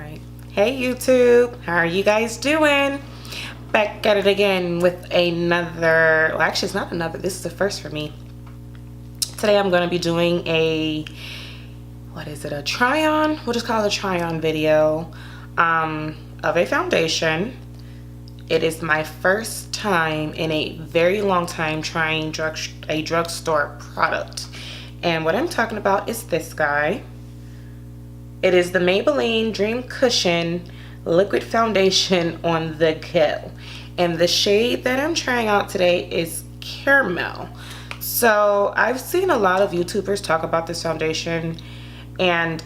Right. Hey YouTube, how are you guys doing? Back at it again with another, well actually it's not another, this is the first for me. Today I'm going to be doing a, what is it, a try on? We'll just call it a try on video of a foundation. It is my first time in a very long time trying a drugstore product. And what I'm talking about is this guy. It is the Maybelline Dream Cushion Liquid Foundation on the Go. And the shade that I'm trying out today is Caramel. So I've seen a lot of YouTubers talk about this foundation. And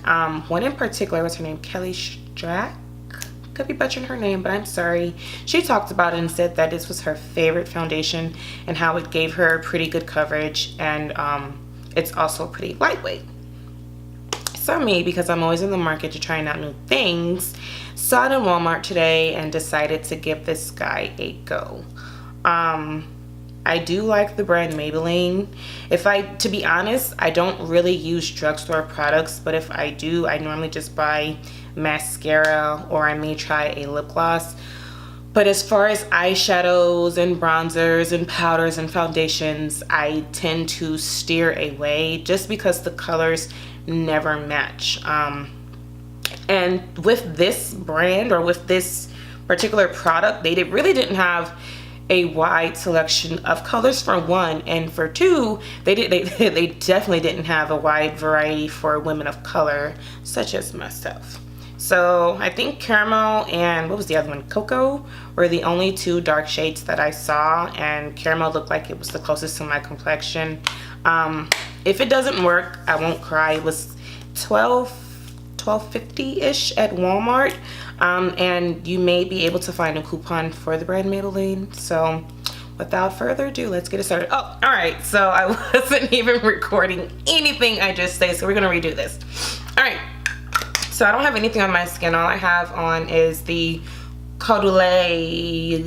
one in particular, what's her name? Kelly Strack? Could be butchering her name, but I'm sorry. She talked about it and said that this was her favorite foundation and how it gave her pretty good coverage. And it's also pretty lightweight. So me, because I'm always in the market to trying out new things, saw it in Walmart today and decided to give this guy a go. I do like the brand Maybelline. To be honest, I don't really use drugstore products, but if I do, I normally just buy mascara or I may try a lip gloss. But as far as eyeshadows and bronzers and powders and foundations, I tend to steer away just because the colors never match. And with this brand or with this particular product, they really didn't have a wide selection of colors for one, and for two, they definitely didn't have a wide variety for women of color such as myself. So I think Caramel and what was the other one, Cocoa, were the only two dark shades that I saw, and Caramel looked like it was the closest to my complexion. If it doesn't work, I won't cry. It was $12.50-ish at Walmart, and you may be able to find a coupon for the brand Maybelline. So without further ado, let's get it started. Oh, all right, so I wasn't even recording anything I just said, so we're gonna redo this. All right, so I don't have anything on my skin. All I have on is the Cordoulet,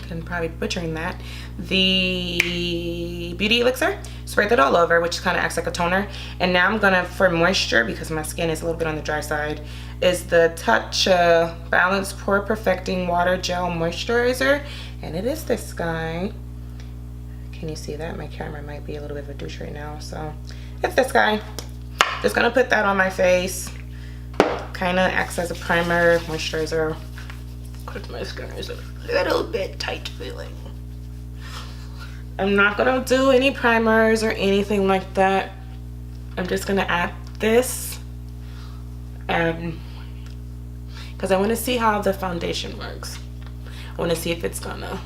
can probably butchering that, the Beauty Elixir. Sprayed that all over, which kind of acts like a toner. And now I'm gonna, for moisture, because my skin is a little bit on the dry side, is the Touch Balance Pore Perfecting Water Gel Moisturizer, and it is this guy. Can you see that? My camera might be a little bit of a douche right now, so it's this guy. Just gonna put that on my face. Kind of acts as a primer, moisturizer, because my skin is a little bit tight feeling. I'm not gonna do any primers or anything like that. I'm just gonna add this, because I want to see how the foundation works. I want to see if it's gonna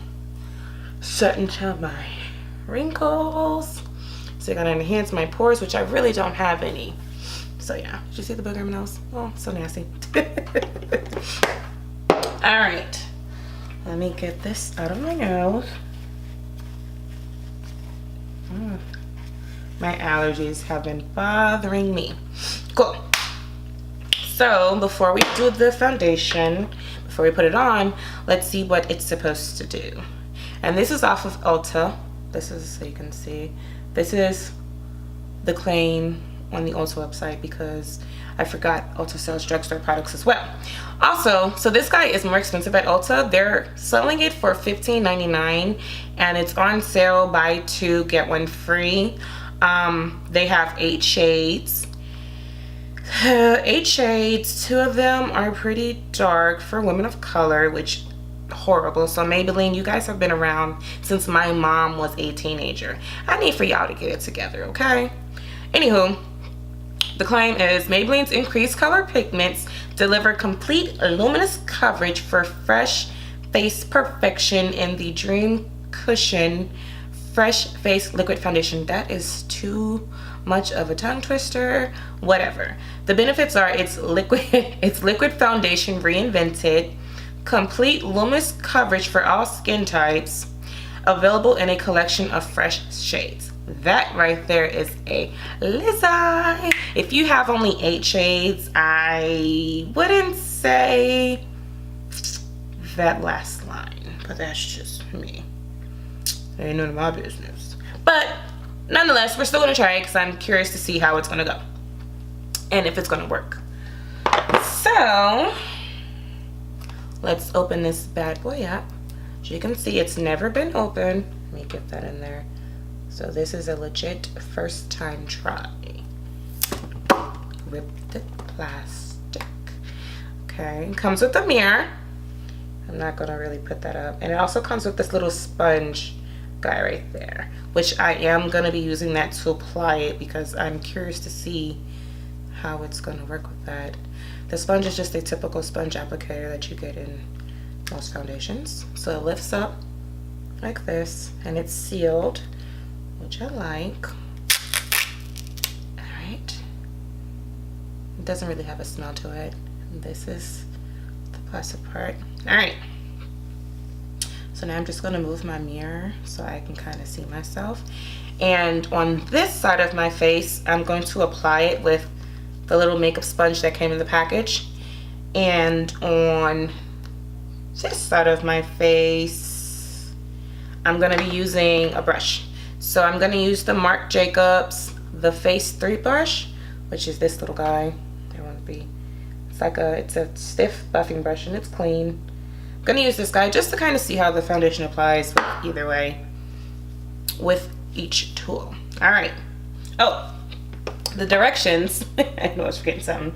set into my wrinkles. So I'm gonna enhance my pores, which I really don't have any. So yeah, did you see the booger in my nose? Oh, so nasty. All right, let me get this out of my nose. My allergies have been bothering me. Cool. So before we do the foundation, before we put it on, let's see what it's supposed to do. And this is off of Ulta. This is, so you can see, this is the claim on the Ulta website, because I forgot Ulta sells drugstore products as well. Also, so this guy is more expensive at Ulta. They're selling it for $15.99 and it's on sale, buy two get one free. They have 8 shades. 8 shades, 2 of them are pretty dark for women of color, which horrible. So Maybelline, you guys have been around since my mom was a teenager. I need for y'all to get it together, okay? Anywho, the claim is Maybelline's increased color pigments deliver complete luminous coverage for fresh face perfection in the Dream Cushion Fresh Face Liquid Foundation. That is too much of a tongue twister. Whatever. The benefits are it's liquid foundation reinvented, complete luminous coverage for all skin types, available in a collection of fresh shades. That right there is a Lizzie. If you have only 8 shades, I wouldn't say that last line, but that's just me. Ain't none of my business. But nonetheless, we're still gonna try it because I'm curious to see how it's gonna go and if it's gonna work. So So let's open this bad boy up. As you can see, it's never been opened. Let me get that in there. So this is a legit first time try. Rip the plastic. Okay, it comes with a mirror. I'm not gonna really put that up. And it also comes with this little sponge guy right there, which I am gonna be using that to apply it because I'm curious to see how it's gonna work with that. The sponge is just a typical sponge applicator that you get in most foundations. So it lifts up like this and it's sealed, which I like. All right. It doesn't really have a smell to it. And this is the plastic part. All right. So now I'm just gonna move my mirror so I can kind of see myself. And on this side of my face, I'm going to apply it with the little makeup sponge that came in the package. And on this side of my face, I'm gonna be using a brush. So I'm gonna use the Marc Jacobs the Face 3 brush, which is this little guy. It's a stiff buffing brush and it's clean. I'm gonna use this guy just to kind of see how the foundation applies with either way with each tool. All right. Oh, the directions, I know I was forgetting something.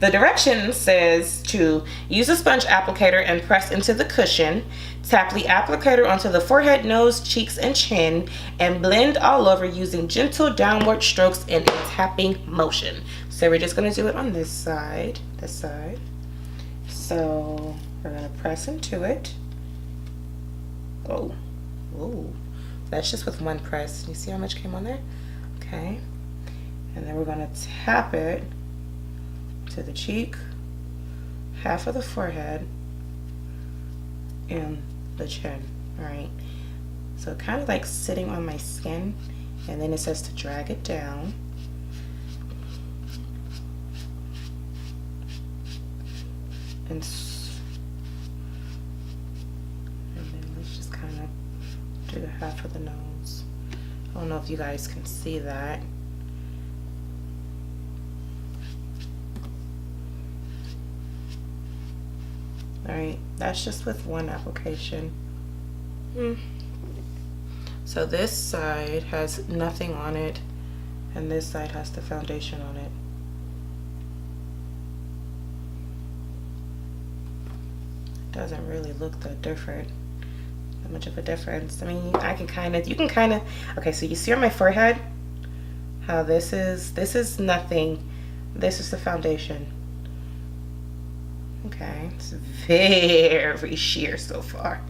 The directions says to use a sponge applicator and press into the cushion. Tap the applicator onto the forehead, nose, cheeks, and chin, and blend all over using gentle downward strokes in a tapping motion. So we're just gonna do it on this side. So we're gonna press into it. Oh, that's just with one press. You see how much came on there? Okay. And then we're gonna tap it to the cheek, half of the forehead, and the chin. All right. So kind of like sitting on my skin, and then it says to drag it down. And then let's just kind of do the half of the nose. I don't know if you guys can see that. Alright, that's just with one application. So this side has nothing on it, and this side has the foundation on it. Doesn't really look that different. Not much of a difference. I mean, you can kind of, okay, so you see on my forehead how this is nothing. This is the foundation. Okay, it's very sheer so far.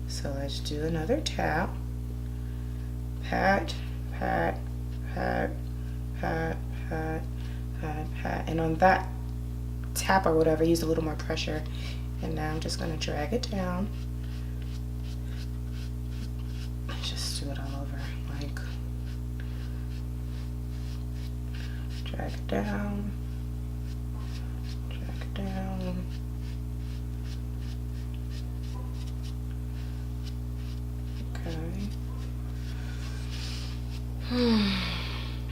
So let's do another tap. Pat, pat, pat, pat, pat, pat, pat. And on that tap or whatever, use a little more pressure. And now I'm just gonna drag it down. Just do it all over, like, drag it down. Down. Okay.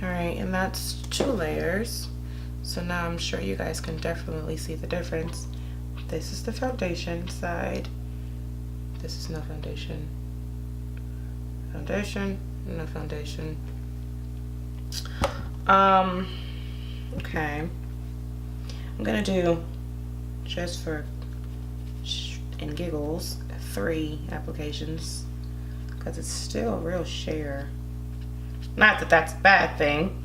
All right, and that's 2 layers. So now I'm sure you guys can definitely see the difference. This is the foundation side. This is no foundation. Foundation, no foundation. Okay. I'm gonna do, just for and giggles, 3 applications because it's still real sheer. Not that that's a bad thing.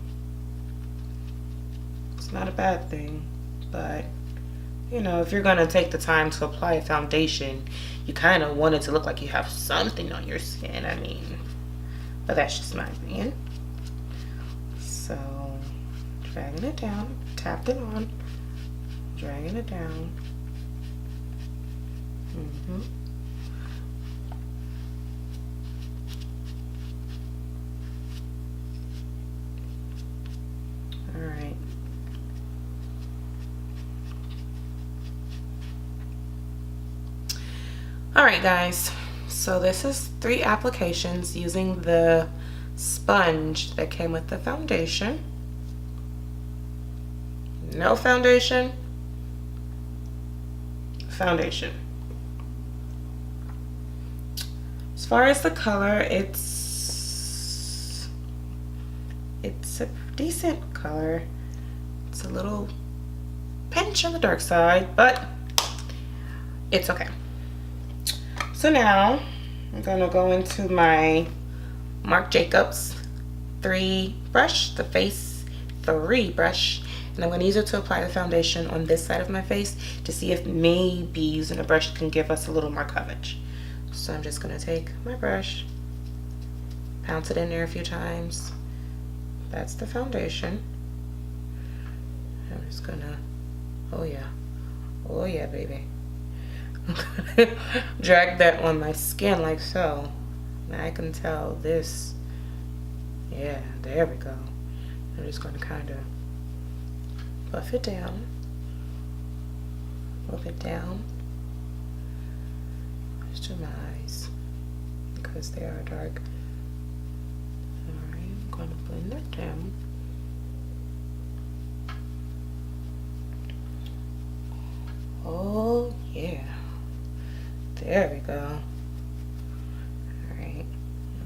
It's not a bad thing, but you know, if you're gonna take the time to apply a foundation, you kind of want it to look like you have something on your skin. I mean, but that's just my opinion. So, dragging it down, tapped it on. Dragging it down. All right. All right, guys. So this is 3 applications using the sponge that came with the foundation. No foundation. foundation. As far as the color, it's a decent color. It's a little pinch on the dark side, but it's okay. So now I'm gonna go into my Marc Jacobs 3 brush, the Face 3 brush, and I'm gonna use it to apply the foundation on this side of my face to see if maybe using a brush can give us a little more coverage. So I'm just gonna take my brush, pounce it in there a few times. That's the foundation. I'm just gonna, oh yeah, baby. I'm gonna drag that on my skin like so. Now I can tell this, yeah, there we go. I'm just gonna kind of buff it down, move it down just to my eyes because they are dark. Alright, I'm gonna blend that down. Oh yeah, there we go. Alright,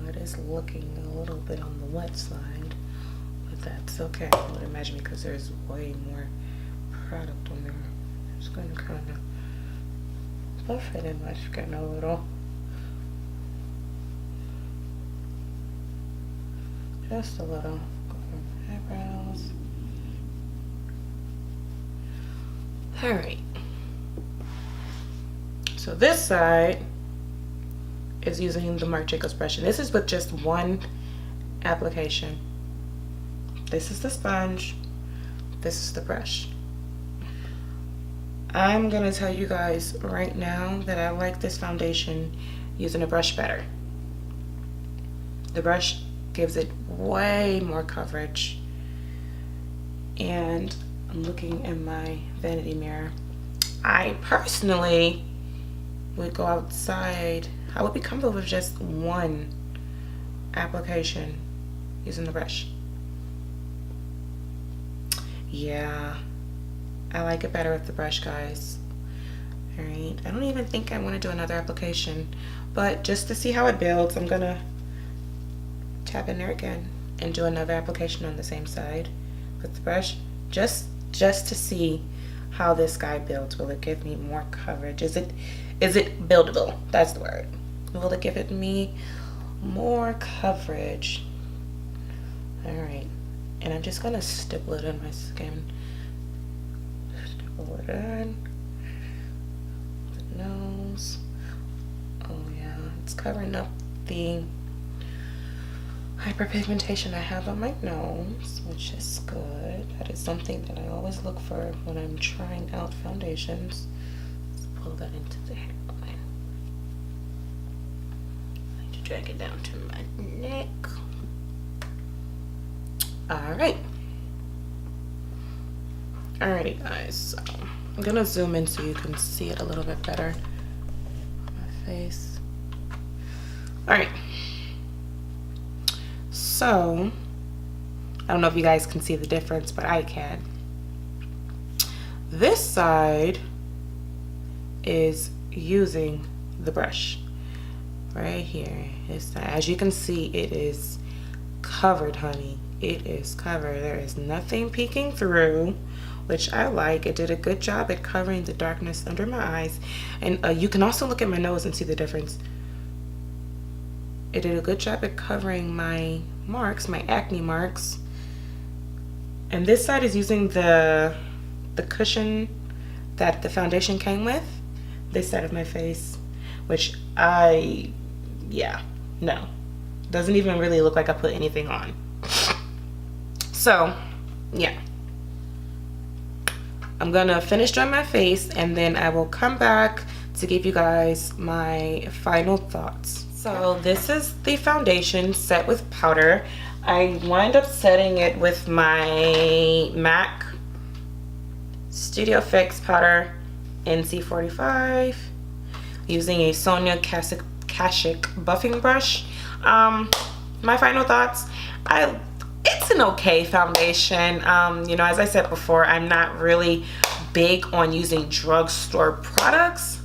it is looking a little bit on the wet side, but that's okay. I would imagine because there's way more product on there. I'm just gonna kind of buff it in my skin a little. Just a little. Go for my eyebrows. Alright. So this side is using the Marc Jacobs brush, and this is with just one application. This is the sponge, this is the brush. I'm gonna tell you guys right now that I like this foundation using a brush better. The brush gives it way more coverage, and I'm looking in my vanity mirror. I personally would go outside. I would be comfortable with just one application using the brush. Yeah, I like it better with the brush, guys. All right, I don't even think I want to do another application, but just to see how it builds, I'm gonna tap in there again and do another application on the same side with the brush, just to see how this guy builds. Will it give me more coverage? Is it buildable? That's the word. Will it give it me more coverage? All right, and I'm just gonna stipple it in my skin. Stipple it in the nose. Oh yeah, it's covering up the hyperpigmentation I have on my nose, which is good. That is something that I always look for when I'm trying out foundations. Let's pull that into the hairline. I need to drag it down to my neck. Alright. Alrighty guys, so I'm gonna zoom in so you can see it a little bit better on my face. Alright. So, I don't know if you guys can see the difference, but I can. This side is using the brush right here. As you can see, it is covered, honey. It is covered. There is nothing peeking through, which I like. It did a good job at covering the darkness under my eyes. And you can also look at my nose and see the difference. It did a good job at covering my marks, my acne marks. And this side is using the cushion that the foundation came with. This side of my face, which no. Doesn't even really look like I put anything on. So, yeah. I'm gonna finish drawing my face and then I will come back to give you guys my final thoughts. So this is the foundation set with powder. I wind up setting it with my MAC Studio Fix powder NC45 using a Sonia Kashuk buffing brush. My final thoughts, it's an okay foundation. You know, as I said before, I'm not really big on using drugstore products,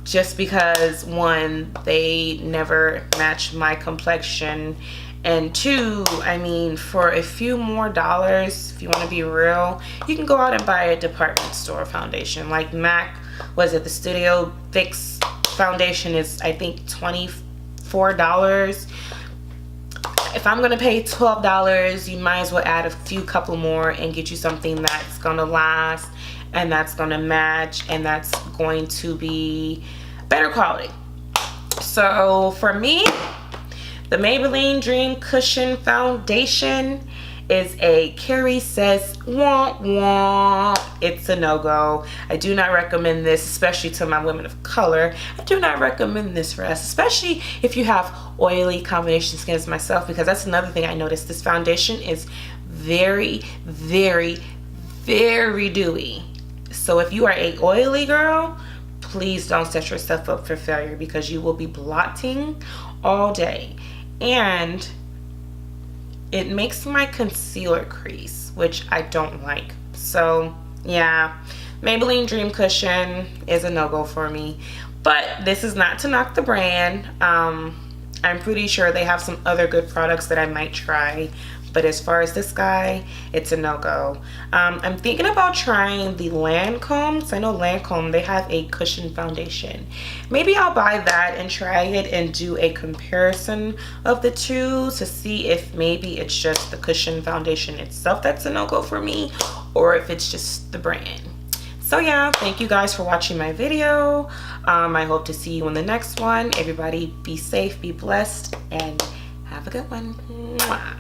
just because one, they never match my complexion, and two, I mean, for a few more dollars, if you want to be real, you can go out and buy a department store foundation. Like MAC, was it the Studio Fix foundation is, I think, $24. If I'm gonna pay $12, you might as well add a couple more and get you something that's gonna last, and that's gonna match, and that's going to be better quality. So for me, the Maybelline Dream Cushion foundation is a Karri says womp womp. It's a no-go. I do not recommend this, especially to my women of color. I do not recommend this for us, especially if you have oily combination skin as myself, because that's another thing I noticed. This foundation is very, very, very dewy. So if you are a oily girl, please don't set yourself up for failure, because you will be blotting all day. And it makes my concealer crease, which I don't like. So yeah, Maybelline Dream Cushion is a no-go for me. But this is not to knock the brand. I'm pretty sure they have some other good products that I might try, but as far as this guy, it's a no-go. I'm thinking about trying the Lancome. I know Lancome, they have a cushion foundation. Maybe I'll buy that and try it and do a comparison of the two to see if maybe it's just the cushion foundation itself that's a no-go for me, or if it's just the brand. So yeah, thank you guys for watching my video. I hope to see you in the next one. Everybody be safe, be blessed, and have a good one. Mwah.